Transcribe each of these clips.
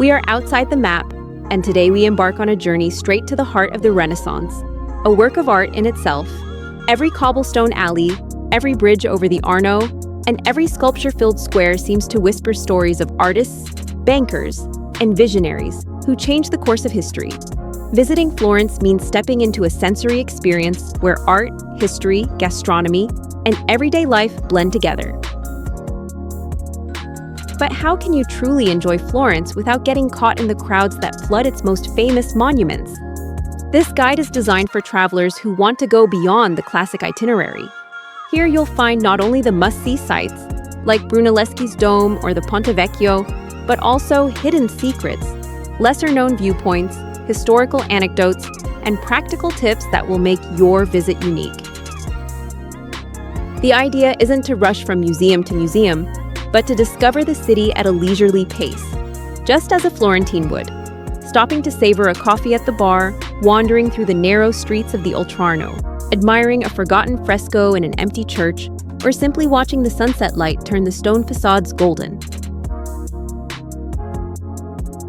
We are outside the map, and today we embark on a journey straight to the heart of the Renaissance, a work of art in itself. Every cobblestone alley, every bridge over the Arno, and every sculpture-filled square seems to whisper stories of artists, bankers, and visionaries who changed the course of history. Visiting Florence means stepping into a sensory experience where art, history, gastronomy, and everyday life blend together. But how can you truly enjoy Florence without getting caught in the crowds that flood its most famous monuments? This guide is designed for travelers who want to go beyond the classic itinerary. Here you'll find not only the must-see sites, like Brunelleschi's Dome or the Ponte Vecchio, but also hidden secrets, lesser-known viewpoints, historical anecdotes, and practical tips that will make your visit unique. The idea isn't to rush from museum to museum, but to discover the city at a leisurely pace, just as a Florentine would, stopping to savor a coffee at the bar, wandering through the narrow streets of the Oltrarno, admiring a forgotten fresco in an empty church, or simply watching the sunset light turn the stone facades golden.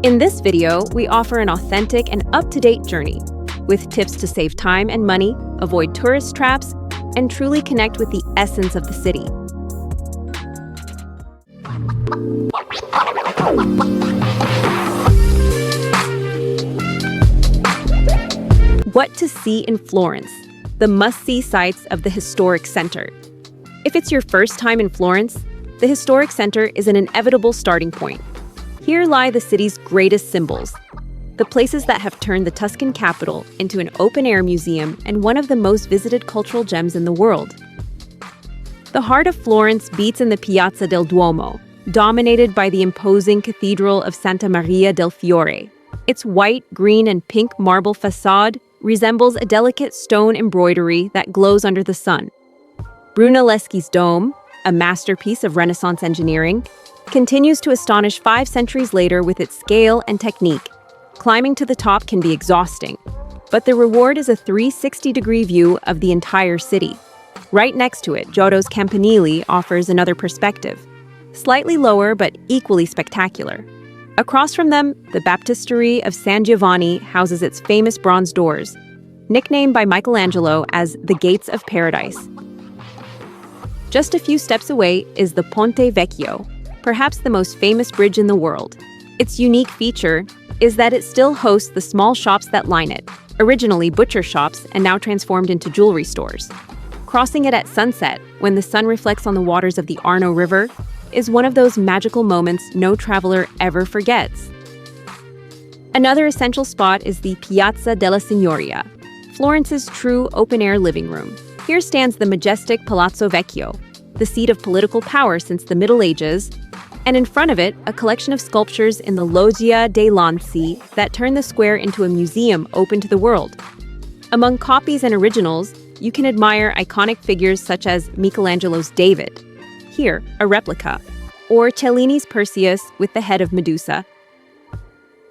In this video, we offer an authentic and up-to-date journey, with tips to save time and money, avoid tourist traps, and truly connect with the essence of the city. What to see in Florence, the must-see sites of the historic center. If it's your first time in Florence, the historic center is an inevitable starting point. Here lie the city's greatest symbols, the places that have turned the Tuscan capital into an open-air museum and one of the most visited cultural gems in the world. The heart of Florence beats in the Piazza del Duomo, dominated by the imposing Cathedral of Santa Maria del Fiore. Its white, green, and pink marble facade resembles a delicate stone embroidery that glows under the sun. Brunelleschi's Dome, a masterpiece of Renaissance engineering, continues to astonish 5 centuries later with its scale and technique. Climbing to the top can be exhausting, but the reward is a 360-degree view of the entire city. Right next to it, Giotto's Campanile offers another perspective, slightly lower but equally spectacular. Across from them, the Baptistery of San Giovanni houses its famous bronze doors, nicknamed by Michelangelo as the Gates of Paradise. Just a few steps away is the Ponte Vecchio, perhaps the most famous bridge in the world. Its unique feature is that it still hosts the small shops that line it, originally butcher shops and now transformed into jewelry stores. Crossing it at sunset, when the sun reflects on the waters of the Arno River, is one of those magical moments no traveler ever forgets. Another essential spot is the Piazza della Signoria, Florence's true open-air living room. Here stands the majestic Palazzo Vecchio, the seat of political power since the Middle Ages, and in front of it, a collection of sculptures in the Loggia dei Lanzi that turn the square into a museum open to the world. Among copies and originals, you can admire iconic figures such as Michelangelo's David, here a replica, or Cellini's Perseus with the head of Medusa.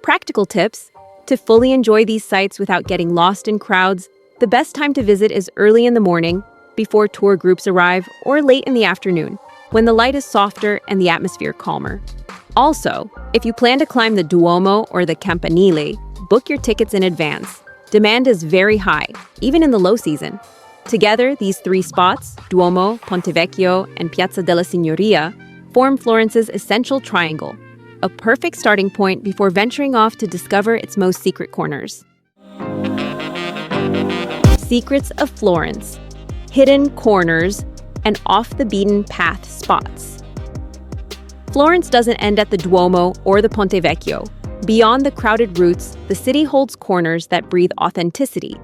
Practical tips: to fully enjoy these sites without getting lost in crowds, the best time to visit is early in the morning, before tour groups arrive, or late in the afternoon, when the light is softer and the atmosphere calmer. Also, if you plan to climb the Duomo or the Campanile, book your tickets in advance. Demand is very high, even in the low season. Together, these 3 spots, Duomo, Ponte Vecchio, and Piazza della Signoria, form Florence's essential triangle, a perfect starting point before venturing off to discover its most secret corners. Secrets of Florence, hidden corners, and off-the-beaten-path spots. Florence doesn't end at the Duomo or the Ponte Vecchio. Beyond the crowded routes, the city holds corners that breathe authenticity,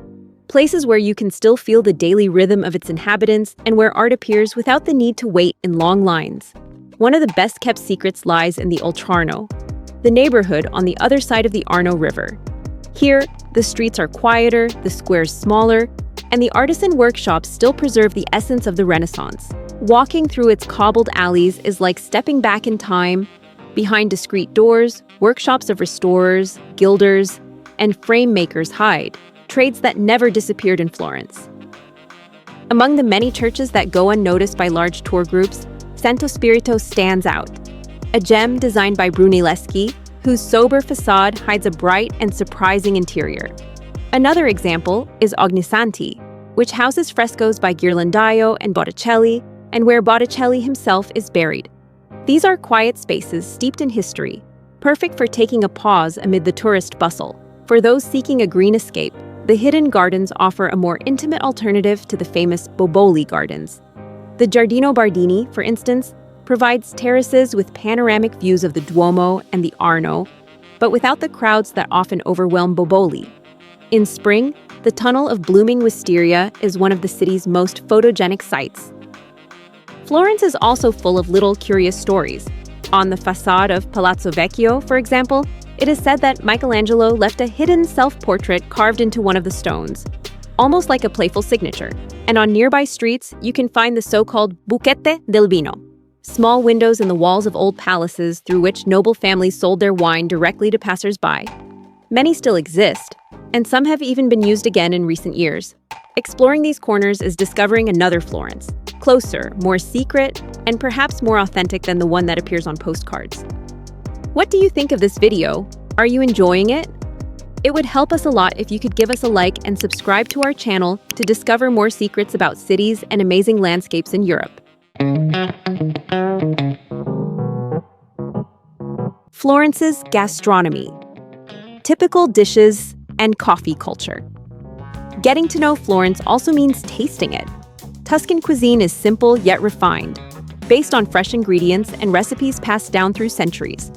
places where you can still feel the daily rhythm of its inhabitants and where art appears without the need to wait in long lines. One of the best-kept secrets lies in the Oltrarno, the neighborhood on the other side of the Arno River. Here, the streets are quieter, the squares smaller, and the artisan workshops still preserve the essence of the Renaissance. Walking through its cobbled alleys is like stepping back in time. Behind discreet doors, workshops of restorers, gilders, and frame makers hide, trades that never disappeared in Florence. Among the many churches that go unnoticed by large tour groups, Santo Spirito stands out, a gem designed by Brunelleschi, whose sober facade hides a bright and surprising interior. Another example is Ognissanti, which houses frescoes by Ghirlandaio and Botticelli, and where Botticelli himself is buried. These are quiet spaces steeped in history, perfect for taking a pause amid the tourist bustle. For those seeking a green escape, the hidden gardens offer a more intimate alternative to the famous Boboli gardens. The Giardino Bardini, for instance, provides terraces with panoramic views of the Duomo and the Arno, but without the crowds that often overwhelm Boboli. In spring, the Tunnel of Blooming Wisteria is one of the city's most photogenic sights. Florence is also full of little curious stories. On the facade of Palazzo Vecchio, for example, it is said that Michelangelo left a hidden self-portrait carved into one of the stones, almost like a playful signature. And on nearby streets, you can find the so-called Buchette del Vino, small windows in the walls of old palaces through which noble families sold their wine directly to passers-by. Many still exist, and some have even been used again in recent years. Exploring these corners is discovering another Florence, closer, more secret, and perhaps more authentic than the one that appears on postcards. What do you think of this video? Are you enjoying it? It would help us a lot if you could give us a like and subscribe to our channel to discover more secrets about cities and amazing landscapes in Europe. Florence's gastronomy. Typical dishes and coffee culture. Getting to know Florence also means tasting it. Tuscan cuisine is simple yet refined, based on fresh ingredients and recipes passed down through centuries.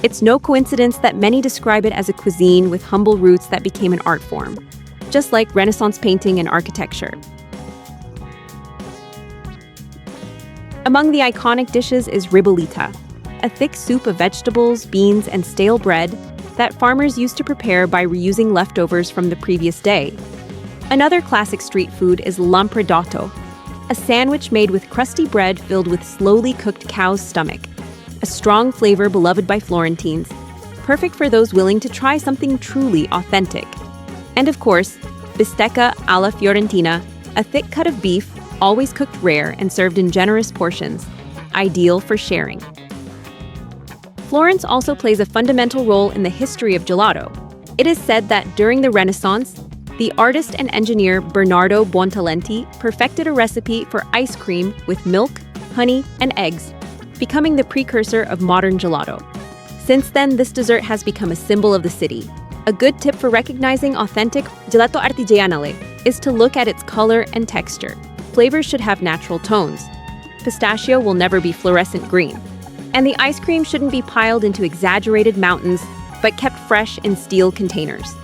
It's no coincidence that many describe it as a cuisine with humble roots that became an art form, just like Renaissance painting and architecture. Among the iconic dishes is ribollita, a thick soup of vegetables, beans, and stale bread that farmers used to prepare by reusing leftovers from the previous day. Another classic street food is lampredotto, a sandwich made with crusty bread filled with slowly cooked cow's stomach, a strong flavor beloved by Florentines, perfect for those willing to try something truly authentic. And of course, bistecca alla fiorentina, a thick cut of beef, always cooked rare and served in generous portions, ideal for sharing. Florence also plays a fundamental role in the history of gelato. It is said that during the Renaissance, the artist and engineer Bernardo Buontalenti perfected a recipe for ice cream with milk, honey, and eggs, becoming the precursor of modern gelato. Since then, this dessert has become a symbol of the city. A good tip for recognizing authentic gelato artigianale is to look at its color and texture. Flavors should have natural tones. Pistachio will never be fluorescent green. And the ice cream shouldn't be piled into exaggerated mountains, but kept fresh in steel containers.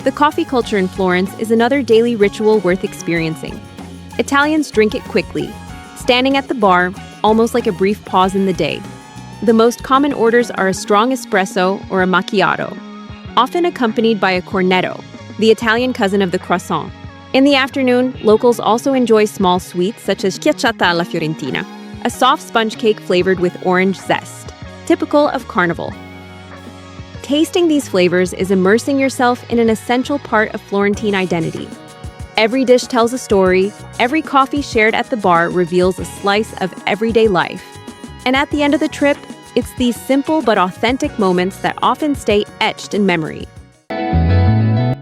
The coffee culture in Florence is another daily ritual worth experiencing. Italians drink it quickly, standing at the bar, almost like a brief pause in the day. The most common orders are a strong espresso or a macchiato, often accompanied by a cornetto, the Italian cousin of the croissant. In the afternoon, locals also enjoy small sweets such as schiacciata alla fiorentina, a soft sponge cake flavored with orange zest, typical of Carnival. Tasting these flavors is immersing yourself in an essential part of Florentine identity. Every dish tells a story, every coffee shared at the bar reveals a slice of everyday life. And at the end of the trip, it's these simple but authentic moments that often stay etched in memory.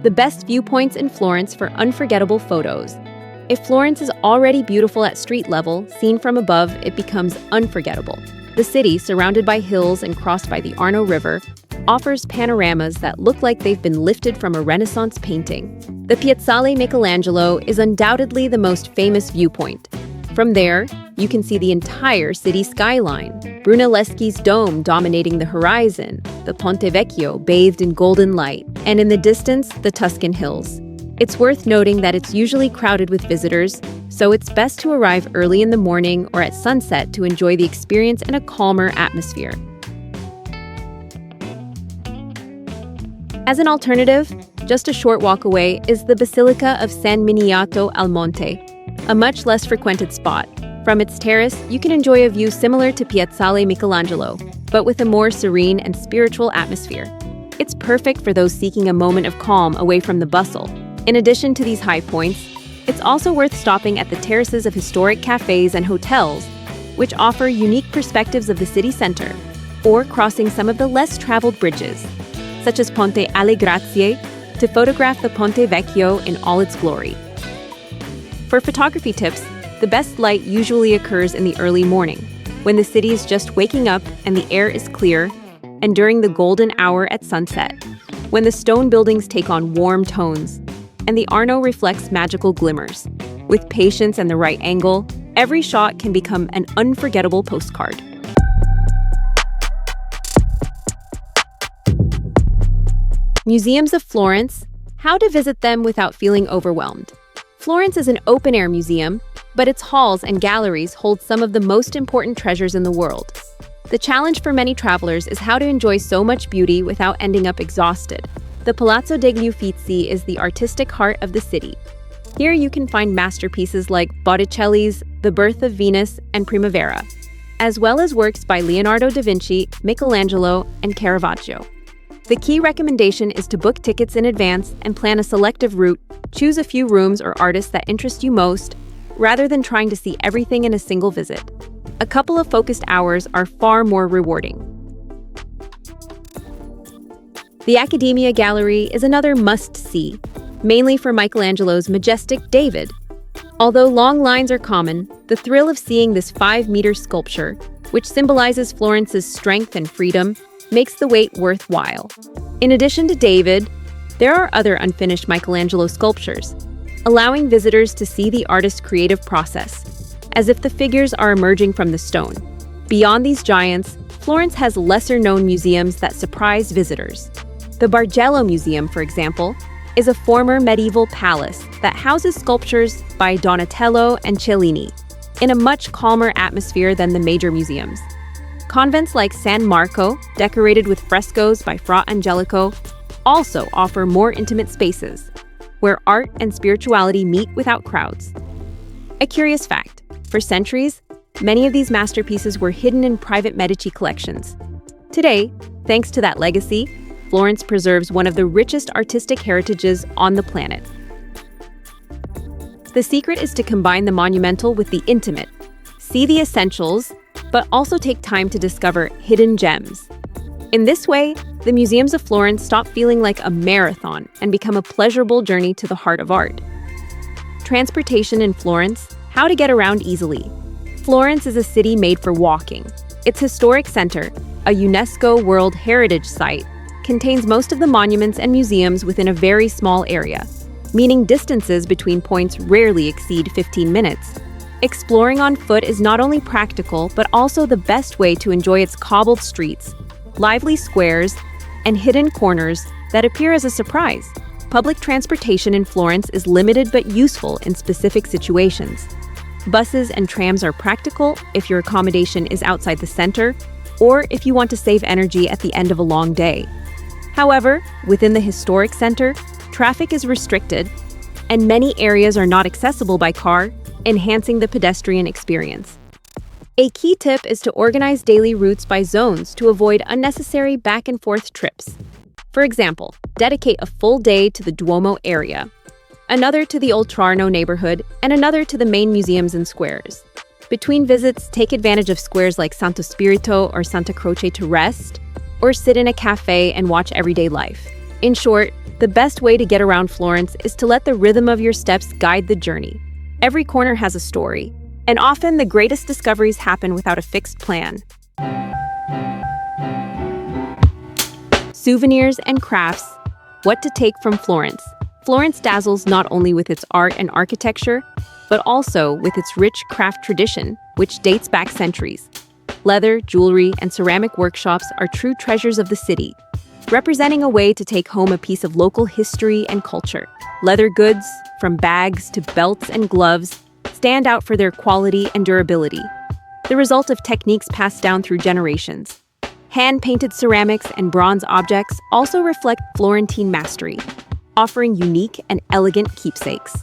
The best viewpoints in Florence for unforgettable photos. If Florence is already beautiful at street level, seen from above, it becomes unforgettable. The city, surrounded by hills and crossed by the Arno River, offers panoramas that look like they've been lifted from a Renaissance painting. The Piazzale Michelangelo is undoubtedly the most famous viewpoint. From there, you can see the entire city skyline, Brunelleschi's dome dominating the horizon, the Ponte Vecchio bathed in golden light, and in the distance, the Tuscan hills. It's worth noting that it's usually crowded with visitors, so it's best to arrive early in the morning or at sunset to enjoy the experience in a calmer atmosphere. As an alternative, just a short walk away is the Basilica of San Miniato al Monte, a much less frequented spot. From its terrace, you can enjoy a view similar to Piazzale Michelangelo, but with a more serene and spiritual atmosphere. It's perfect for those seeking a moment of calm away from the bustle. In addition to these high points, it's also worth stopping at the terraces of historic cafes and hotels, which offer unique perspectives of the city center. or crossing some of the less traveled bridges, such as Ponte alle Grazie, to photograph the Ponte Vecchio in all its glory. For photography tips, the best light usually occurs in the early morning, when the city is just waking up and the air is clear, and during the golden hour at sunset, when the stone buildings take on warm tones, and the Arno reflects magical glimmers. With patience and the right angle, every shot can become an unforgettable postcard. Museums of Florence. How to visit them without feeling overwhelmed. Florence is an open-air museum, but its halls and galleries hold some of the most important treasures in the world. The challenge for many travelers is how to enjoy so much beauty without ending up exhausted. The Palazzo degli Uffizi is the artistic heart of the city. Here you can find masterpieces like Botticelli's The Birth of Venus and Primavera, as well as works by Leonardo da Vinci, Michelangelo, and Caravaggio. The key recommendation is to book tickets in advance and plan a selective route. Choose a few rooms or artists that interest you most, rather than trying to see everything in a single visit. A couple of focused hours are far more rewarding. The Accademia Gallery is another must-see, mainly for Michelangelo's majestic David. Although long lines are common, the thrill of seeing this 5-meter sculpture, which symbolizes Florence's strength and freedom, makes the wait worthwhile. In addition to David, there are other unfinished Michelangelo sculptures, allowing visitors to see the artist's creative process, as if the figures are emerging from the stone. Beyond these giants, Florence has lesser-known museums that surprise visitors. The Bargello Museum, for example, is a former medieval palace that houses sculptures by Donatello and Cellini, in a much calmer atmosphere than the major museums. Convents like San Marco, decorated with frescoes by Fra Angelico, also offer more intimate spaces, where art and spirituality meet without crowds. A curious fact, for centuries, many of these masterpieces were hidden in private Medici collections. Today, thanks to that legacy, Florence preserves one of the richest artistic heritages on the planet. The secret is to combine the monumental with the intimate. See the essentials, but also take time to discover hidden gems. In this way, the museums of Florence stop feeling like a marathon and become a pleasurable journey to the heart of art. Transportation in Florence. How to get around easily. Florence is a city made for walking. Its historic center, a UNESCO World Heritage Site, contains most of the monuments and museums within a very small area, meaning distances between points rarely exceed 15 minutes. Exploring on foot is not only practical, but also the best way to enjoy its cobbled streets, lively squares, and hidden corners that appear as a surprise. Public transportation in Florence is limited but useful in specific situations. Buses and trams are practical if your accommodation is outside the center, or if you want to save energy at the end of a long day. However, within the historic center, traffic is restricted, and many areas are not accessible by car, enhancing the pedestrian experience. A key tip is to organize daily routes by zones to avoid unnecessary back-and-forth trips. For example, dedicate a full day to the Duomo area, another to the Oltrarno neighborhood, and another to the main museums and squares. Between visits, take advantage of squares like Santo Spirito or Santa Croce to rest, or sit in a cafe and watch everyday life. In short, the best way to get around Florence is to let the rhythm of your steps guide the journey. Every corner has a story, and often the greatest discoveries happen without a fixed plan. Souvenirs and crafts. What to take from Florence. Florence dazzles not only with its art and architecture, but also with its rich craft tradition, which dates back centuries. Leather, jewelry, and ceramic workshops are true treasures of the city, representing a way to take home a piece of local history and culture. Leather goods, from bags to belts and gloves, stand out for their quality and durability, the result of techniques passed down through generations. Hand-painted ceramics and bronze objects also reflect Florentine mastery, offering unique and elegant keepsakes.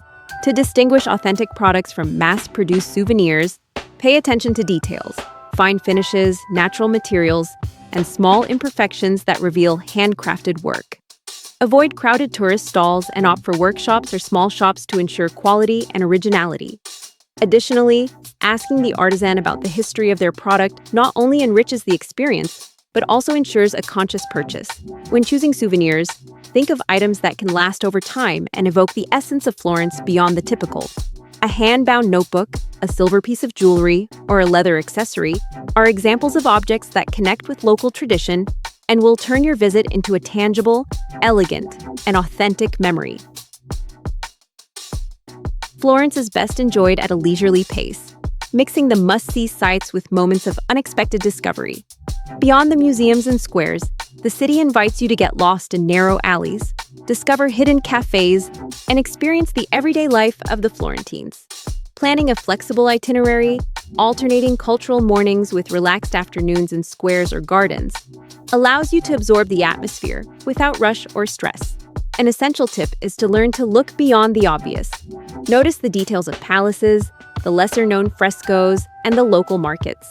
To distinguish authentic products from mass-produced souvenirs, pay attention to details, fine finishes, natural materials, and small imperfections that reveal handcrafted work. Avoid crowded tourist stalls and opt for workshops or small shops to ensure quality and originality. Additionally, asking the artisan about the history of their product not only enriches the experience, but also ensures a conscious purchase. When choosing souvenirs, think of items that can last over time and evoke the essence of Florence beyond the typical. A hand-bound notebook, a silver piece of jewelry, or a leather accessory are examples of objects that connect with local tradition and will turn your visit into a tangible, elegant, and authentic memory. Florence is best enjoyed at a leisurely pace, mixing the must-see sights with moments of unexpected discovery. Beyond the museums and squares, the city invites you to get lost in narrow alleys, discover hidden cafes, and experience the everyday life of the Florentines. Planning a flexible itinerary, alternating cultural mornings with relaxed afternoons in squares or gardens, allows you to absorb the atmosphere without rush or stress. An essential tip is to learn to look beyond the obvious. Notice the details of palaces, the lesser-known frescoes, and the local markets.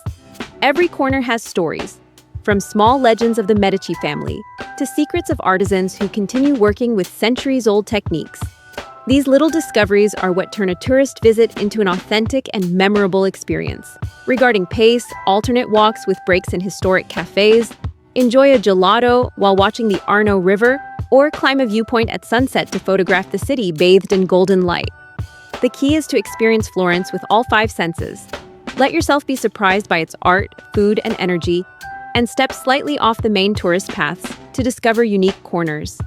Every corner has stories, from small legends of the Medici family to secrets of artisans who continue working with centuries-old techniques. These little discoveries are what turn a tourist visit into an authentic and memorable experience. Regarding pace, alternate walks with breaks in historic cafes, enjoy a gelato while watching the Arno River, or climb a viewpoint at sunset to photograph the city bathed in golden light. The key is to experience Florence with all five senses. Let yourself be surprised by its art, food, and energy, and step slightly off the main tourist paths to discover unique corners.